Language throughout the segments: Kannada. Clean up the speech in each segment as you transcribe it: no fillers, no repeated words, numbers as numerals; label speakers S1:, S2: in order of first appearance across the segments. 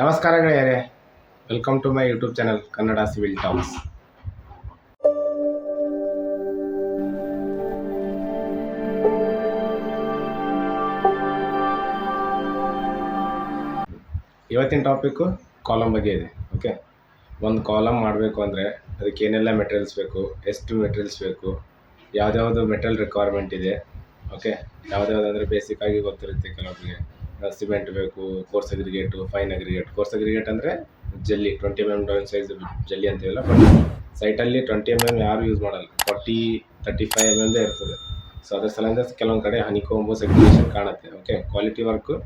S1: ನಮಸ್ಕಾರ ಗೆಳೆಯರೇ, welcome to my YouTube channel Kannada civil talks. ಇವತ್ತಿನ ಟಾಪಿಕ್ಕು ಕಾಲಮ್ ಬಗ್ಗೆ ಇದೆ. ಓಕೆ, ಒಂದು ಕಾಲಮ್ ಮಾಡಬೇಕು ಅಂದರೆ ಅದಕ್ಕೆ ಏನೆಲ್ಲ ಮೆಟೀರಿಯಲ್ಸ್ ಬೇಕು, ಎಷ್ಟು ಮೆಟೀರಿಯಲ್ಸ್ ಬೇಕು, ಯಾವುದ್ಯಾವುದು ಮೆಟೀರಿಯಲ್ ರಿಕ್ವೈರ್ಮೆಂಟ್ ಇದೆ. ಓಕೆ, ಯಾವುದ್ಯಾವುದಂದರೆ ಬೇಸಿಕ್ಕಾಗಿ ಗೊತ್ತಿರುತ್ತೆ ಕೆಲವೊಬ್ಬರಿಗೆ. ಸಿಮೆಂಟ್ ಬೇಕು, course aggregate, fine aggregate. Course aggregate ಅಂದರೆ ಜಲ್ಲಿ 20 mm ಡೌನ್ ಸೈಜ್ ಜಲ್ಲಿ ಅಂತೀವಲ್ಲ, ಬಟ್ ಸೈಟಲ್ಲಿ 20 mm ಯಾರು ಯೂಸ್ ಮಾಡಲ್ಲ, 35 mm ಇರ್ತದೆ. ಸೊ ಅದ್ರ ಸಲಿಂದ ಕೆಲವೊಂದು ಕಡೆ ಹನಿಕೋಂಬು ಸೆಗ್ರಿಗೇಷನ್ ಕಾಣುತ್ತೆ. ಓಕೆ, ಕ್ವಾಲಿಟಿ ವರ್ಕು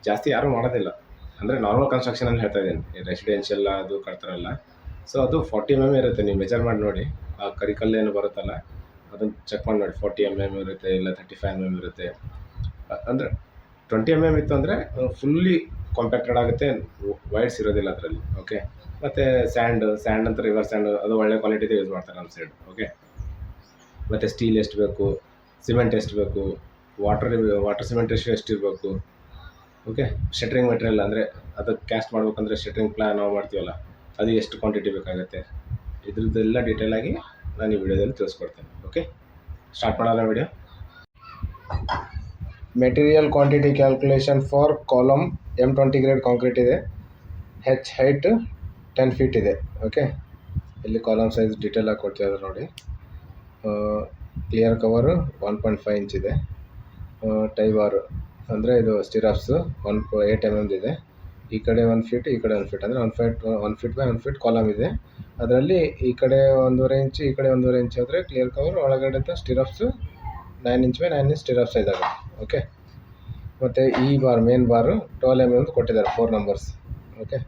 S1: ಜಾಸ್ತಿ ಯಾರೂ ಮಾಡೋದಿಲ್ಲ. ಅಂದರೆ ನಾರ್ಮಲ್ ಕನ್ಸ್ಟ್ರಕ್ಷನಲ್ಲಿ ಹೇಳ್ತಾ ಇದ್ದೀನಿ, ರೆಸಿಡೆನ್ಷಿಯಲ್ ಅದು ಕಟ್ತಾರಲ್ಲ. ಸೊ ಅದು 40 mm ಇರುತ್ತೆ. ನೀವು ಮೆಜರ್ ಮಾಡಿ ನೋಡಿ, ಆ ಕರಿಕಲ್ಲೇನು ಬರುತ್ತಲ್ಲ ಅದನ್ನು ಚೆಕ್ ಮಾಡಿ ನೋಡಿ. 40 mm ಇರುತ್ತೆ, ಇಲ್ಲ 35 mm ಇರುತ್ತೆ. ಅಂದರೆ 20 mm ಇತ್ತು ಅಂದರೆ ಫುಲ್ಲಿ ಕಾಂಪ್ಯಾಕ್ಟೆಡ್ ಆಗುತ್ತೆ, ವೈಡ್ಸ್ ಇರೋದಿಲ್ಲ ಅದರಲ್ಲಿ. ಓಕೆ, ಮತ್ತು ಸ್ಯಾಂಡ್ ಅಂತ ರಿವರ್ ಸ್ಯಾಂಡ್, ಅದು ಒಳ್ಳೆ ಕ್ವಾಲಿಟಿದೇ ಯೂಸ್ ಮಾಡ್ತಾರೆ ನಮ್ಮ ಸೈಡ್. ಓಕೆ, ಮತ್ತು ಸ್ಟೀಲ್ ಎಷ್ಟು ಬೇಕು, ಸಿಮೆಂಟ್ ಎಷ್ಟು ಬೇಕು, ವಾಟರ್ ಸಿಮೆಂಟ್ ಎಷ್ಟು ಇರಬೇಕು. ಓಕೆ, ಶಟ್ರಿಂಗ್ ಮೆಟೀರಿಯಲ್ ಅಂದರೆ ಅದಕ್ಕೆ ಕ್ಯಾಸ್ಟ್ ಮಾಡ್ಬೇಕಂದ್ರೆ ಶಟ್ರಿಂಗ್ ಪ್ಲಾನ್ ನಾವು ಮಾಡ್ತೀವಲ್ಲ, ಅದು ಎಷ್ಟು ಕ್ವಾಂಟಿಟಿ ಬೇಕಾಗುತ್ತೆ, ಇದ್ರದ್ದೆಲ್ಲ ಡೀಟೇಲಾಗಿ ನಾನು ಈ ವಿಡಿಯೋದಲ್ಲಿ ತಿಳಿಸ್ಕೊಡ್ತೇನೆ. ಓಕೆ, ಸ್ಟಾರ್ಟ್ ಮಾಡೋಣ video. Material quantity calculation for column M20 grade concrete ಇದೆ. ಹೈಟ್ 10 feet ಇದೆ. ಓಕೆ, ಇಲ್ಲಿ ಕಾಲಮ್ ಸೈಜ್ ಡೀಟೇಲಾಗಿ ಕೊಡ್ತಿದ್ದಾರೆ ನೋಡಿ. ಕ್ಲಿಯರ್ ಕವರು 1.5 ಇಂಚ್ ಇದೆ. ಟೈ ಬಾರು ಅಂದರೆ ಇದು ಸ್ಟಿರಪ್ಸು 8 mm ಇದೆ. ಈ ಕಡೆ 1 feet, ಈ ಕಡೆ 1 feet, ಅಂದರೆ 1 feet by 1 feet ಕಾಲಮ್ ಇದೆ. ಅದರಲ್ಲಿ ಈ ಕಡೆ 1.5 ಇಂಚ್, ಈ ಕಡೆ 1.5 ಇಂಚ್ ಆದರೆ ಕ್ಲಿಯರ್ ಕವರ್, ಒಳಗಡೆ ಸ್ಟಿರಪ್ಸು 9 inch by 9 inch ಸ್ಟಿರಪ್ ಸೈಜ್ ಆಗುತ್ತೆ. ಓಕೆ, ಮತ್ತು ಈ ಬಾರ್ ಮೇನ್ ಬಾರು 12 mm ಅಂತ ಕೊಟ್ಟಿದ್ದಾರೆ, 4 numbers. ಓಕೆ,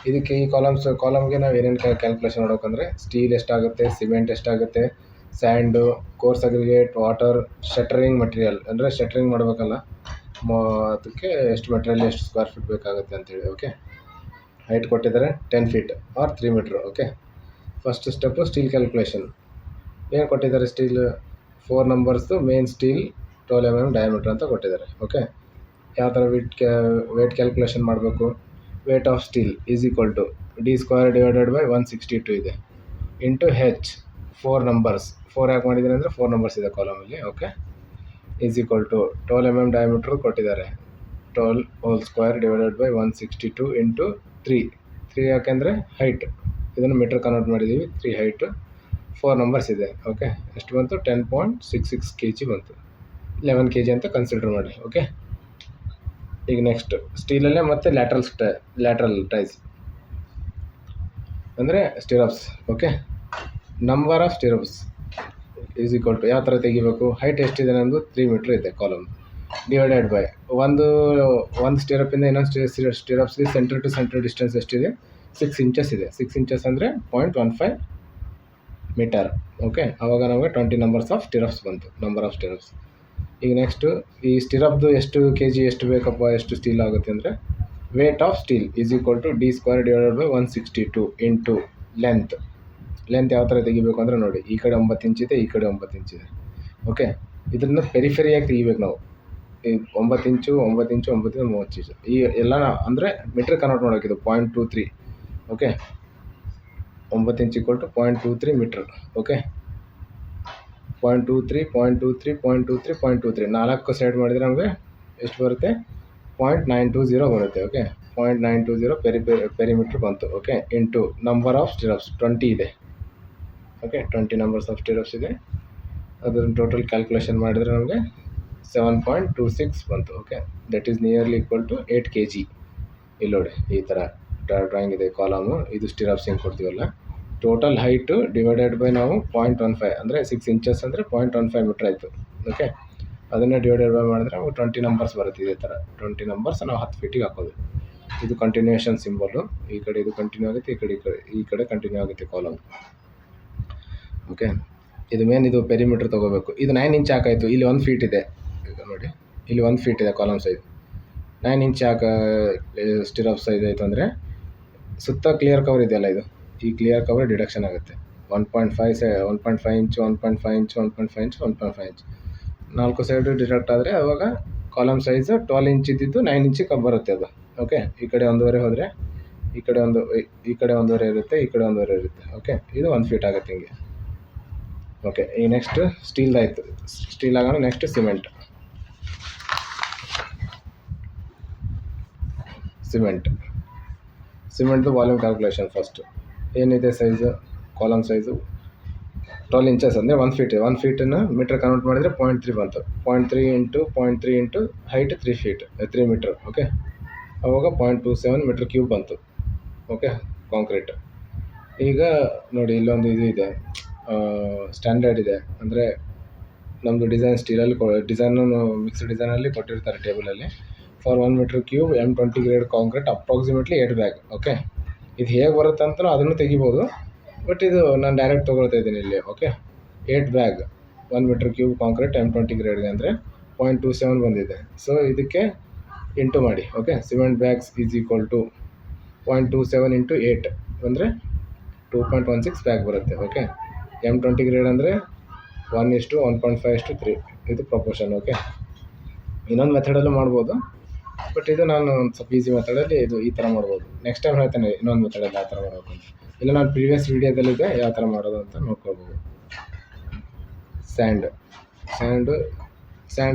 S1: ಇದಕ್ಕೆ ಈ ಕಾಲಮ್ಗೆ ನಾವು ಏನೇನು ಕ್ಯಾಲ್ಕುಲೇಷನ್ ಮಾಡ್ಬೇಕಂದ್ರೆ ಸ್ಟೀಲ್ ಎಷ್ಟಾಗುತ್ತೆ, ಸಿಮೆಂಟ್ ಎಷ್ಟಾಗುತ್ತೆ, sand, coarse aggregate, water, shuttering material ಅಂದರೆ ಶಟರಿಂಗ್ ಮಾಡಬೇಕಲ್ಲ, ಅದಕ್ಕೆ ಎಷ್ಟು ಮೆಟೀರಿಯಲ್, ಎಷ್ಟು ಸ್ಕ್ವೇರ್ ಫೀಟ್ ಬೇಕಾಗುತ್ತೆ ಅಂತೇಳಿ. ಓಕೆ, ಹೈಟ್ ಕೊಟ್ಟಿದ್ದಾರೆ 10 feet or 3 meter. Okay, first step steel calculation. ಏನು ಕೊಟ್ಟಿದ್ದಾರೆ, steel 4 numbers main steel 12 mm diameter ಅಂತ ಕೊಟ್ಟಿದ್ದಾರೆ. ಓಕೆ, ಯಾವ ಥರ ವೇಟ್ ಕ್ಯಾಲ್ಕುಲೇಷನ್ ಮಾಡಬೇಕು. Weight of steel is equal to D² divided by 162 ಇದೆ, ಇಂಟು H 4 numbers. 4 ಯಾಕೆ ಮಾಡಿದ್ದೀನಿ ಅಂದರೆ 4 numbers ಇದೆ ಕಾಲಮಲ್ಲಿ. Okay, is equal to 12 mm diameter ಕೊಟ್ಟಿದ್ದಾರೆ, 12 whole square divided by 162 into 3 ಯಾಕೆಂದರೆ ಹೈಟ್, ಇದನ್ನು ಮೀಟ್ರ್ ಕನ್ವರ್ಟ್ ಮಾಡಿದ್ದೀವಿ. 3 ಹೈಟು, 4 numbers ಇದೆ. ಓಕೆ, ಎಷ್ಟು ಬಂತು, 10.66 kg ಬಂತು. 11 kg ಅಂತ ಕನ್ಸಿಡರ್ ಮಾಡಿ. ಓಕೆ, ಈಗ ನೆಕ್ಸ್ಟ್ ಸ್ಟೀಲಲ್ಲೇ ಮತ್ತೆ ಲ್ಯಾಟ್ರಲ್ ಟೈಸ್ ಅಂದರೆ stirrups. Okay, number of stirrups is equal to ಯಾವ ಥರ ತೆಗಿಬೇಕು, ಹೈಟ್ ಎಷ್ಟಿದೆ ನಮ್ಮದು 3 meter ಇದೆ ಕಾಲಮ್, ಡಿವೈಡೆಡ್ ಬೈ ಒಂದು ಸ್ಟಿರಪ್ಪಿಂದ ಇನ್ನೊಂದು ಸ್ಟಿರಪ್ಸ್ಗೆ ಸೆಂಟರ್ ಟು ಸೆಂಟರ್ ಡಿಸ್ಟೆನ್ಸ್ ಎಷ್ಟಿದೆ, 6 inches ಇದೆ. 6 inches ಅಂದರೆ 0.15 meter. ಓಕೆ, ಆವಾಗ ನಮಗೆ 20 numbers ಆಫ್ ಸ್ಟಿರಪ್ಸ್ ಬಂತು, ನಂಬರ್ ಆಫ್ ಸ್ಟಿರಪ್ಸ್. ಈಗ ನೆಕ್ಸ್ಟು ಈ ಸ್ಟಿರಪ್ದು ಎಷ್ಟು kg ಎಷ್ಟು ಬೇಕಪ್ಪ, ಎಷ್ಟು ಸ್ಟೀಲ್ ಆಗುತ್ತೆ ಅಂದರೆ weight of steel is equal to D² divided by 162 into length ಯಾವ ಥರ ತೆಗಿಬೇಕು ಅಂದರೆ ನೋಡಿ, ಈ ಕಡೆ 9 inch ಇದೆ, ಈ ಕಡೆ 9 inch ಇದೆ. ಓಕೆ, ಇದನ್ನು ಪೆರಿಫೆರಿಯಾಗಿ ತೆಗಿಬೇಕು ನಾವು. ಈ 9 inch 9 inch 9 inch 30 inch ಈ ಎಲ್ಲ ಅಂದರೆ ಮೀಟ್ರ್ ಕನ್ವರ್ಟ್ ಮಾಡೋಕ್ಕಿದು 0.23. Okay, 9 inch equal to 0.23 meter. Okay, 0.23 4 side ಮಾಡಿದರೆ ನಮಗೆ ಎಷ್ಟು ಬರುತ್ತೆ, 0.920 ಬರುತ್ತೆ. ಓಕೆ, 0.920 ಪೆರಿಮೀಟ್ರ್ ಬಂತು. Okay, into number of stirrups 20 ಇದೆ. ಓಕೆ, 20 numbers ಆಫ್ ಸ್ಟಿರಪ್ಸ್ ಇದೆ. ಅದನ್ನು ಟೋಟಲ್ ಕ್ಯಾಲ್ಕುಲೇಷನ್ ಮಾಡಿದರೆ ನಮಗೆ 7.26 ಬಂತು. Okay, that is nearly equal to 8 kg. ಇಲ್ಲಿ ನೋಡಿ, ಈ ಥರ ಡ್ರಾಯಿಂಗ್ ಇದೆ ಕಾಲಮು. ಇದು ಸ್ಟಿರಪ್ಸ್ ಹೆಂಗೆ ಕೊಡ್ತೀವಲ್ಲ, ಟೋಟಲ್ ಹೈಟು ಡಿವೈಡೆಡ್ ಬೈ ನಾವು 0.15 ಅಂದರೆ 6 inches ಅಂದರೆ 0.15 meter ಆಯಿತು. ಓಕೆ, ಅದನ್ನು ಡಿವೈಡೆಡ್ ಬೈ ಮಾಡಿದ್ರೆ ನಾವು 20 numbers ಬರುತ್ತೆ. ಇದೇ ಥರ 20 numbers ನಾವು 10 feetಗೆ ಹಾಕೋದು. ಇದು ಕಂಟಿನ್ಯೂಯೇಷನ್ ಸಿಂಬಲು, ಈ ಕಡೆ ಇದು ಕಂಟಿನ್ಯೂ ಆಗುತ್ತೆ, ಈ ಕಡೆ ಕಂಟಿನ್ಯೂ ಆಗುತ್ತೆ ಕಾಲಮ್. ಓಕೆ, ಇದು ಮೇನ್, ಇದು ಪೆರಿಮೀಟ್ರ್ ತೊಗೋಬೇಕು. ಇದು 9 inch ಹಾಕಾಯಿತು. ಇಲ್ಲಿ 1 feet ಇದೆ. ಈಗ ನೋಡಿ, ಇಲ್ಲಿ 1 feet ಇದೆ ಕಾಲಮ್ ಸೈಜ್. 9 inch ಸ್ಟಿರಪ್ ಸೈಜ್ ಆಯಿತು ಅಂದರೆ ಸುತ್ತ ಕ್ಲಿಯರ್ ಕವರ್ ಇದೆಯಲ್ಲ, ಇದು ಈ ಕ್ಲಿಯರ್ ಕವರ್ ಡಿಡಕ್ಷನ್ ಆಗುತ್ತೆ. 1.5 inch 1.5 inch 1.5 inch 1.5 inch 4 side deduct ಆದರೆ ಆವಾಗ ಕಾಲಮ್ ಸೈಜು 12 inch ಇದ್ದಿದ್ದು 9 inch ಬರುತ್ತೆ. ಅದು ಓಕೆ. ಈ ಕಡೆ 1.5 ಹೋದರೆ ಈ ಕಡೆ 1.5 ಇರುತ್ತೆ, ಈ ಕಡೆ 1.5 ಇರುತ್ತೆ. ಓಕೆ, ಇದು 1 ಫೀಟ್ ಆಗುತ್ತೆ ಹಿಂಗೆ. ಓಕೆ, ಈ ನೆಕ್ಸ್ಟ್ ಸ್ಟೀಲ್ ಆಯಿತು. ಸ್ಟೀಲ್ ಆಗೋಣ. ನೆಕ್ಸ್ಟ್ ಸಿಮೆಂಟ್ದು ವಾಲ್ಯೂಮ್ ಕ್ಯಾಲ್ಕುಲೇಷನ್. ಫಸ್ಟ್ ಏನಿದೆ ಸೈಜು, ಕಾಲಮ್ ಸೈಜು 12 ಇಂಚಸ್ ಅಂದರೆ 1 ಫೀಟ್. 1 ಫೀಟನ್ನು ಮೀಟ್ರ್ ಕನ್ವರ್ಟ್ ಮಾಡಿದರೆ 0.3 ಬಂತು. 0.3 into 0.3 into height 3 metre. Okay, ಅವಾಗ 0.27 ಮೀಟ್ರ್ ಕ್ಯೂಬ್ ಬಂತು. Okay, concrete. ಈಗ ನೋಡಿ, ಇಲ್ಲೊಂದು ಇದು ಇದೆ, ಸ್ಟ್ಯಾಂಡರ್ಡ್ ಇದೆ. ಅಂದರೆ ನಮ್ಮದು ಡಿಸೈನ್ ಸ್ಟೀಲಲ್ಲಿ ಡಿಸೈನು ಮಿಕ್ಸ್ಡ್ ಡಿಸೈನಲ್ಲಿ ಕೊಟ್ಟಿರ್ತಾರೆ ಟೇಬಲಲ್ಲಿ. For 1 metre cube M20 grade concrete approximately 8 bag. Okay, ಇದು ಹೇಗೆ ಬರುತ್ತೆ ಅಂತ ಅದನ್ನು ತೆಗಿಬೋದು, ಬಟ್ ಇದು ನಾನು ಡೈರೆಕ್ಟ್ ತೊಗೊಳ್ತಾ ಇದ್ದೀನಿ ಇಲ್ಲಿ. Okay, 8 bag 1 metre cube concrete M20 ಗ್ರೇಡ್ಗೆ ಅಂದರೆ 0.27 ಬಂದಿದೆ. ಸೊ ಇದಕ್ಕೆ ಇಂಟು ಮಾಡಿ. Okay, cement bags is equal to 0.27 into 8 ಅಂದರೆ 2.16 ಬ್ಯಾಗ್ ಬರುತ್ತೆ. ಓಕೆ, M20 ಗ್ರೇಡ್ ಅಂದರೆ 1:1.5:3 ಇದು ಪ್ರಪೋರ್ಷನ್. ಓಕೆ, ಇನ್ನೊಂದು ಮೆಥಡಲ್ಲೂ ಮಾಡ್ಬೋದು, ಬಟ್ ಇದು ನಾನು ಒಂದು ಸ್ವಲ್ಪ ಈಸಿ ಮೆಥಡಲ್ಲಿ ಇದು ಈ ಥರ ಮಾಡ್ಬೋದು. ನೆಕ್ಸ್ಟ್ ಟೈಮ್ ಹೇಳ್ತೇನೆ ಇನ್ನೊಂದು ಮೆಥಡಲ್ಲಿ ಯಾವ ಥರ ಮಾಡಬೇಕು ಅಂತ. ಇಲ್ಲ, ನಾನು ಪ್ರೀವಿಯಸ್ ವೀಡಿಯೋದಲ್ಲಿದೆ ಯಾವ ಥರ ಮಾಡೋದು ಅಂತ ನೋಡ್ಕೊಳ್ಬೋದು. ಸ್ಯಾಂಡ್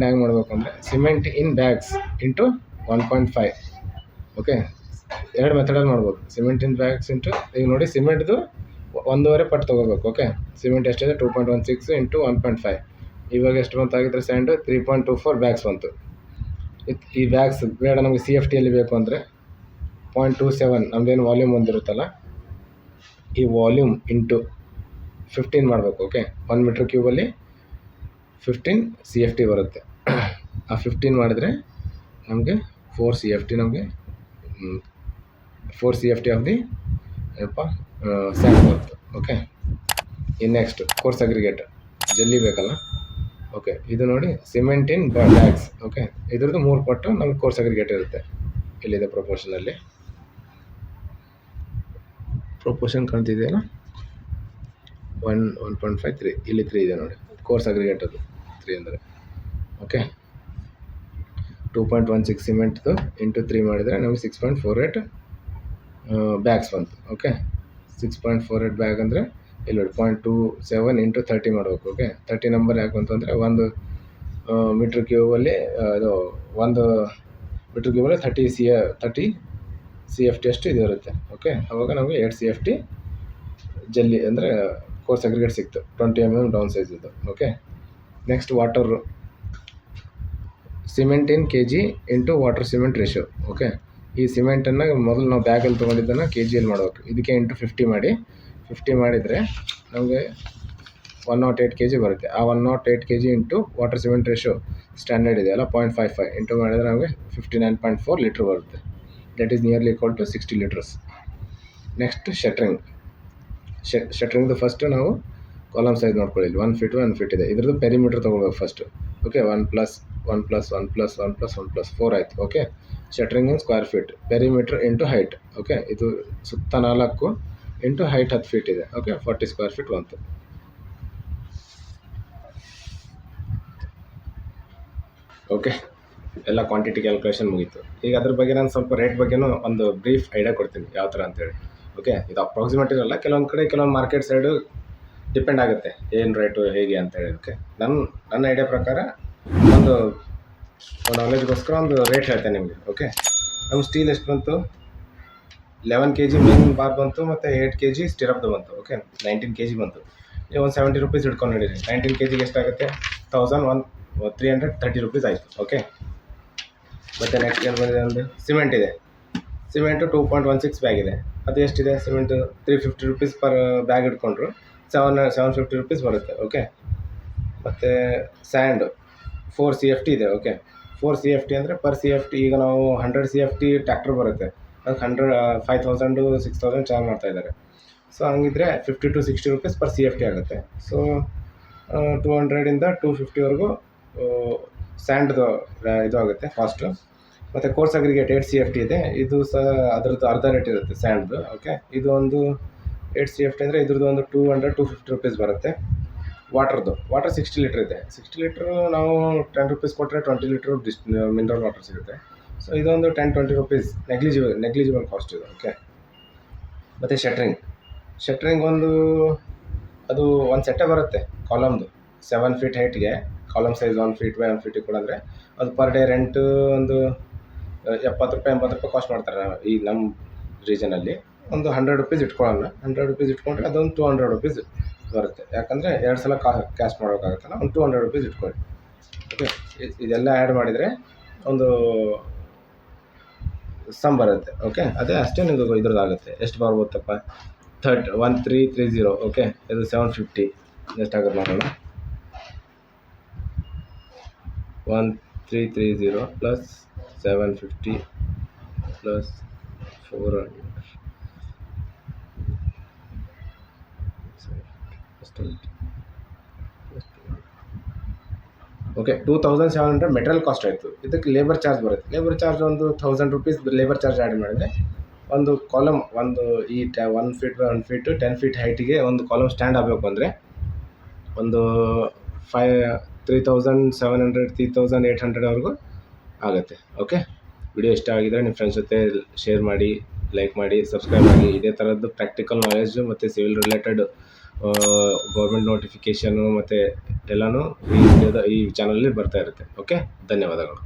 S1: ಹೇಗೆ ಮಾಡಬೇಕು ಅಂದರೆ ಸಿಮೆಂಟ್ ಇನ್ ಬ್ಯಾಗ್ಸ್ ಇಂಟು 1.5. ಓಕೆ, 2 ಮೆಥಡಲ್ಲಿ ಮಾಡ್ಬೋದು. ಸಿಮೆಂಟ್ ಇನ್ ಬ್ಯಾಗ್ಸ್ ಇಂಟು, ಈಗ ನೋಡಿ ಸಿಮೆಂಟ್ದು 1.5 ಪಟ್ಟು ತೊಗೋಬೇಕು. ಓಕೆ, ಸಿಮೆಂಟ್ ಎಷ್ಟಿದೆ 2.16 ಇಂಟು 1.5. ಇವಾಗ ಎಷ್ಟು ಬಂತು ಆಗಿದ್ರೆ ಸ್ಯಾಂಡು 3.24 ಬ್ಯಾಗ್ಸ್ ಬಂತು. ಈ ಬ್ಯಾಗ್ಸ್ ಬೇಡ ನಮಗೆ CFTಯಲ್ಲಿ ಬೇಕು ಅಂದರೆ 0.27 ನಮ್ಮದೇನು ವಾಲ್ಯೂಮ್ ಒಂದಿರುತ್ತಲ್ಲ, ಈ ವಾಲ್ಯೂಮ್ ಇಂಟು 15 ಮಾಡಬೇಕು. ಓಕೆ, 1 ಮೀಟ್ರ್ ಕ್ಯೂಬಲ್ಲಿ 15 CFT ಬರುತ್ತೆ. ಆ 15 ಮಾಡಿದರೆ ನಮಗೆ 4 CFT ಆಫ್ ದಿ ಸ್ಯಾಂಡ್ ಬರುತ್ತೆ. ಓಕೆ, ಇನ್ನು ನೆಕ್ಸ್ಟ್ ಕೋರ್ಸ್ ಅಗ್ರಿಗೇಟ್ ಜಲ್ಲಿ ಬೇಕಲ್ಲ. ಓಕೆ, ಇದು ನೋಡಿ ಸಿಮೆಂಟ್ ಇನ್ ಬ್ಯಾಗ್ಸ್. ಓಕೆ, ಇದ್ರದ್ದು 3 ಪಟ್ಟು ನಮಗೆ ಕೋರ್ಸ್ ಅಗ್ರಿಗೇಟ್ ಇರುತ್ತೆ. ಇಲ್ಲಿದೆ ಪ್ರೊಪೋರ್ಷನ್ ಕಾಣ್ತಿದೆಯಲ್ಲ, 1.5 3 ಇಲ್ಲಿ 3 ಇದೆ ನೋಡಿ. ಕೋರ್ಸ್ ಅಗ್ರಿಗೇಟ್ ಅದು 3 ಅಂದರೆ. ಓಕೆ, 2.16 ಸಿಮೆಂಟ್ದು ಇಂಟು 3 ಮಾಡಿದರೆ ನಮಗೆ 6.48 ಬ್ಯಾಗ್ಸ್ ಬಂತು. ಓಕೆ, 6.48 ಬ್ಯಾಗ್ ಅಂದರೆ ಇಲ್ಲಿ ನೋಡಿ 0.27 ಇಂಟು 30 ಮಾಡಬೇಕು. ಓಕೆ, 30 ನಂಬರ್ ಯಾಕೆ ಬಂತು ಅಂದರೆ 1 ಮೀಟ್ರ್ ಕ್ಯೂಬಲ್ಲಿ ಇದು 1 ಮೀಟ್ರ್ ಕ್ಯೂಬಲ್ಲಿ 30 CFT ಅಷ್ಟು ಇದು ಇರುತ್ತೆ. ಓಕೆ, ಅವಾಗ ನಮಗೆ 8 CFT ಜಲ್ಲಿ ಅಂದರೆ ಕೋರ್ಸ್ ಅಗ್ರಿಗೇಟ್ ಸಿಕ್ತು. 20 mm ಡೌನ್ ಸೈಜ್ ಇದು. ಓಕೆ, ನೆಕ್ಸ್ಟ್ ವಾಟರು ಸಿಮೆಂಟ್ ಇನ್ kg into water cement ratio. Okay, ಈ ಸಿಮೆಂಟನ್ನು ಮೊದಲು ನಾವು ಬ್ಯಾಗಲ್ಲಿ ತೊಗೊಂಡಿದ್ದನ್ನು kgಯಲ್ಲಿ ಮಾಡಬೇಕು. ಇದಕ್ಕೆ ಇಂಟು 50 ಮಾಡಿದರೆ ನಮಗೆ 108 kg ಬರುತ್ತೆ. ಆ 108 kg into water cement ratio standard ಇದೆಯಲ್ಲ 0.55 ಇಂಟು ಮಾಡಿದರೆ ನಮಗೆ 59.4 ಲೀಟ್ರ್ ಬರುತ್ತೆ. That is nearly equal to 60 litres. Next ಶಟ್ರಿಂಗ್ದು ಫಸ್ಟು ನಾವು ಕಾಲಮ್ ಸೈಜ್ ನೋಡ್ಕೊಳ್ಳಿ. 1 ಫೀಟ್ ಇದೆ. ಇದ್ರದ್ದು ಪೆರಿಮೀಟ್ರ್ ತೊಗೊಳ್ಬೇಕು ಫಸ್ಟು. ಓಕೆ, 1+1+1+1+4 ಆಯಿತು. Okay, shuttering in square feet, perimeter into height. Okay, ಇದು ಸುತ್ತ 4 ಇಂಟು ಹೈಟ್ 10 ಫೀಟ್ ಇದೆ. ಓಕೆ, 40 ಸ್ಕ್ವೇರ್ ಫೀಟ್ ಬಂತು. ಓಕೆ, ಎಲ್ಲ ಕ್ವಾಂಟಿಟಿ ಕ್ಯಾಲ್ಕುಲೇಷನ್ ಮುಗೀತು. ಈಗ ಅದ್ರ ಬಗ್ಗೆ ನಾನು ಸ್ವಲ್ಪ ರೇಟ್ ಬಗ್ಗೆನೂ ಒಂದು ಬ್ರೀಫ್ ಐಡಿಯಾ ಕೊಡ್ತೀನಿ ಯಾವ ಥರ ಅಂತೇಳಿ. ಓಕೆ, ಇದು ಅಪ್ರಾಕ್ಸಿಮೇಟ್ ಇರಲ್ಲ, ಕೆಲವೊಂದು ಕಡೆ ಕೆಲವೊಂದು ಮಾರ್ಕೆಟ್ ಸೈಡು ಡಿಪೆಂಡ್ ಆಗುತ್ತೆ ಏನು ರೇಟು ಹೇಗೆ ಅಂತೇಳಿ. ಓಕೆ, ನನ್ನ ಐಡಿಯಾ ಪ್ರಕಾರ ಒಂದು ನಾಲೆಜ್ಗೋಸ್ಕರ ಒಂದು ರೇಟ್ ಹೇಳ್ತೇನೆ ನಿಮಗೆ. ಓಕೆ, ನಮ್ಮ ಸ್ಟೀಲ್ ಎಷ್ಟು ಬಂತು, 11 kg ಮೇನ್ ಬಾರ್ ಬಂತು, ಮತ್ತು 8 kg ಸ್ಟಿರಪ್ದು ಬಂತು. ಓಕೆ, 19 kg ಬಂತು. ನೀವು ಒಂದು 70 ರೂಪೀಸ್ ಹಿಡ್ಕೊಂಡು ನೋಡಿರಿ. 19 kg ಎಷ್ಟಾಗುತ್ತೆ, 1330 ರೂಪೀಸ್ ಆಯಿತು. ಓಕೆ, ಮತ್ತು ನೆಕ್ಸ್ಟ್ ಏನು ಬಂದಿದೆ ಅಂದರೆ ಸಿಮೆಂಟು 2.16 ಬ್ಯಾಗ್ ಇದೆ. ಅದು ಎಷ್ಟಿದೆ ಸಿಮೆಂಟು 350 ರೂಪೀಸ್ ಪರ್ ಬ್ಯಾಗ್ ಹಿಡ್ಕೊಂಡ್ರು 750 ರೂಪೀಸ್ ಬರುತ್ತೆ. ಓಕೆ, ಮತ್ತು ಸ್ಯಾಂಡು 4 CFT ಇದೆ. ಓಕೆ, 4 CFT ಅಂದರೆ ಪರ್ CFT ಈಗ ನಾವು 100 CFT ಟ್ಯಾಕ್ಟ್ರ್ ಬರುತ್ತೆ, ಅದಕ್ಕೆ 5000 6000 ಚಾರ್ಜ್ ಮಾಡ್ತಾಯಿದ್ದಾರೆ. ಸೊ ಹಂಗಿದ್ರೆ 50 to 60 ರೂಪೀಸ್ ಪರ್ CFT ಆಗುತ್ತೆ. ಸೊ 200ಇಂದ 250ವರೆಗೂ ಸ್ಯಾಂಡ್ದು ಇದು ಆಗುತ್ತೆ ಕಾಸ್ಟು. ಮತ್ತು ಕೋರ್ಸ್ ಅಗ್ರಿಗೇಟ್ 8 CFT ಇದೆ. ಇದು ಸಹ ಅದರದ್ದು ಅರ್ಧ ರೇಟ್ ಇರುತ್ತೆ ಸ್ಯಾಂಡ್ದು. ಓಕೆ, ಇದು ಒಂದು 8 CFT ಅಂದರೆ ಇದ್ರದ್ದು ಒಂದು 200-250 ರೂಪೀಸ್ ಬರುತ್ತೆ. ವಾಟರ್ 60 ಲೀಟ್ರ್ ಇದೆ. 60 ಲೀಟ್ರ್ ನಾವು 10 ರೂಪೀಸ್ ಕೊಟ್ಟರೆ 20 ಲೀಟ್ರ್ ಮಿನರಲ್ ವಾಟರ್ ಸಿಗುತ್ತೆ. ಸೊ ಇದೊಂದು 10-20 ರುಪೀಸ್ ನೆಗ್ಲಿಜಿಬಲ್ ಕಾಸ್ಟ್ ಇದು. ಓಕೆ. ಮತ್ತು ಶಟ್ರಿಂಗ್ ಅದು ಒಂದು ಸೆಟ್ಟೇ ಬರುತ್ತೆ ಕಾಲಮ್ದು. 7 ಫೀಟ್ ಹೈಟ್ಗೆ ಕಾಲಮ್ ಸೈಜ್ 1 ಫೀಟ್ ಬೈ 1 ಫೀಟಿಗೆ ಕೂಡ ಅಂದರೆ ಅದು ಪರ್ ಡೇ ರೆಂಟು ಒಂದು ₹70-80 ಕಾಸ್ಟ್ ಮಾಡ್ತಾರೆ ಈ ನಮ್ಮ ರೀಜನಲ್ಲಿ. ಒಂದು 100 ರುಪೀಸ್ ಇಟ್ಕೊಳ್ಳೋಣ. 100 ರುಪೀಸ್ ಇಟ್ಕೊಂಡ್ರೆ ಅದೊಂದು 200 ರುಪೀಸ್ ಬರುತ್ತೆ. ಯಾಕಂದರೆ 2 ಸಲ ಕ್ಯಾಶ್ ಮಾಡೋಕ್ಕಾಗುತ್ತಲ್ಲ, ಒಂದು 200 ರುಪೀಸ್ ಇಟ್ಕೊಳ್ಳಿ. ಓಕೆ. ಇದೆಲ್ಲ ಆ್ಯಡ್ ಮಾಡಿದರೆ ಒಂದು ಸಮ್ ಬರುತ್ತೆ. ಓಕೆ. ಅಷ್ಟೇ ನಿಮಗೆ ಇದ್ರದ್ದು ಆಗುತ್ತೆ. ಎಷ್ಟು ಬರ್ಬೋದಪ್ಪ? 1330. ಓಕೆ. ಇದು 750 ಎಷ್ಟಾಗುತ್ತೆ ನೋಡೋಣ. 1330 plus 750 plus 400 okay. 2700 material cost ಆಯಿತು. ಇದಕ್ಕೆ ಲೇಬರ್ ಚಾರ್ಜ್ ಬರುತ್ತೆ. ಲೇಬರ್ ಚಾರ್ಜ್ ಒಂದು 1000 ರುಪೀಸ್ ಲೇಬರ್ ಚಾರ್ಜ್ ಆ್ಯಡ್ ಮಾಡಿದರೆ ಒಂದು ಕಾಲಮ್ ಈ 1 ಫೀಟ್ ಬೈ 1 ಫೀಟು 10 ಫೀಟ್ ಹೈಟಿಗೆ ಒಂದು ಕಾಲಮ್ ಸ್ಟ್ಯಾಂಡ್ ಆಗಬೇಕು ಅಂದರೆ ಒಂದು 3700 3800ವರೆಗೂ ಆಗುತ್ತೆ. ಓಕೆ. ವಿಡಿಯೋ ಇಷ್ಟ ಆಗಿದರೆ ನಿಮ್ಮ ಫ್ರೆಂಡ್ಸ್ ಜೊತೆ ಶೇರ್ ಮಾಡಿ, ಲೈಕ್ ಮಾಡಿ, ಸಬ್ಸ್ಕ್ರೈಬ್ ಆಗಿ. ಇದೇ ಥರದ್ದು ಪ್ರಾಕ್ಟಿಕಲ್ ನಾಲೆಜು ಮತ್ತು ಸಿವಿಲ್ ರಿಲೇಟೆಡ್ ಗೌರ್ಮೆಂಟ್ ನೋಟಿಫಿಕೇಷನು ಮತ್ತು ಎಲ್ಲನೂ ಈ ಚಾನಲಲ್ಲಿ ಬರ್ತಾ ಇರುತ್ತೆ. ಓಕೆ. ಧನ್ಯವಾದಗಳು.